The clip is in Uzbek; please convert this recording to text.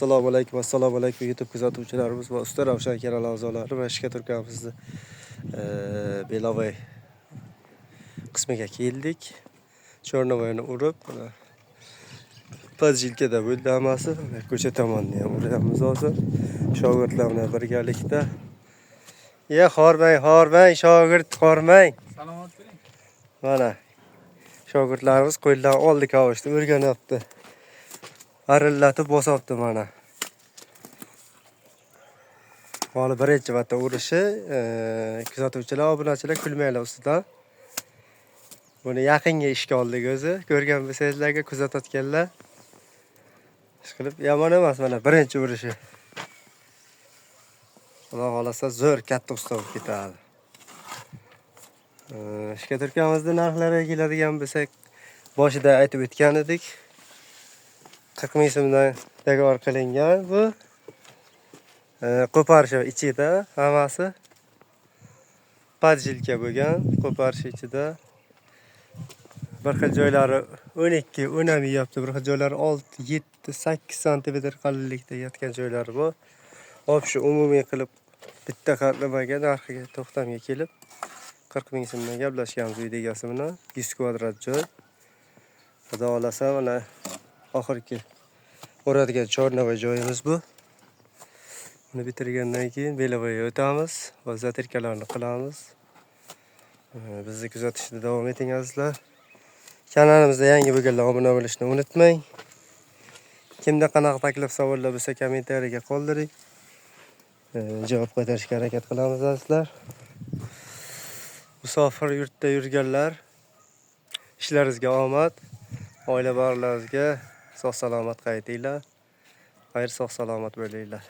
Assalomu alaykum YouTube kuzatuvchilarimiz va usta Ravshan kanal a'zolari va Shika Turkamizning Belovay qismiga keldik. Chornovoyni urib, Pazilkada bo'ldi hammasi. Ko'cha tomonni ham uryapmiz hozir. Shogirdlar bilan birgalikda. Hormang, shogird hormang. Salomat bo'ling. Mana shogirdlarimiz qo'ldan oldi kavushni o'rganyapti. Arillatib bosibdi mana. Hali birinchi marta urishi, kuzatuvchilar, obunachilar kulmanglar ustidan. Buni yaqinga ishga oldik o'zi. Ko'rgan bo'lsangizlarga kuzatayotganlar. Ishqilib yomon emas mana birinchi urishi. Xudo xolasa zo'r katta usta bo'lib ketadi. Shika Turkamizning narxlariga keladigan bo'lsak, boshida aytib o'tgan edik. 40 ming so'mdan dogovor qilingan bu. Qo'parish ichida hammasi Pazilka bo'lgan. Qo'parish ichida bir xil joylari 12, 10 yapti, bir xil joylari 6, 7, 8 santimetr qalinlikda yotgan joylari bor. Hop shu umumiy qilib bitta qatlamaga narxiga to'xtamga kelib 40 ming so'mdan gaplashganmiz uy egasi bilan. 100 kvadrat joy. Xudo xolasa mana oxirgi o'radigan Chornovoy joyimiz bu. Buni bitirgandan keyin Belovoyga o'tamiz va zatirkalarni qilamiz. Bizni kuzatishda davom eting azizlar. Kanalimizda yangi bo'lganlar obuna bo'lishni unutmang. Kimda qanaqa taklif savollar bo'lsa kommentariyaga qoldiring. Javob qaytarishga harakat qilamiz azizlar. Musofir yurtda yurganlar, ishlaringizga omad, oila bag'rlaringizga sog' salomat qaytinglar. Xayr, sog' salomat bo'linglar.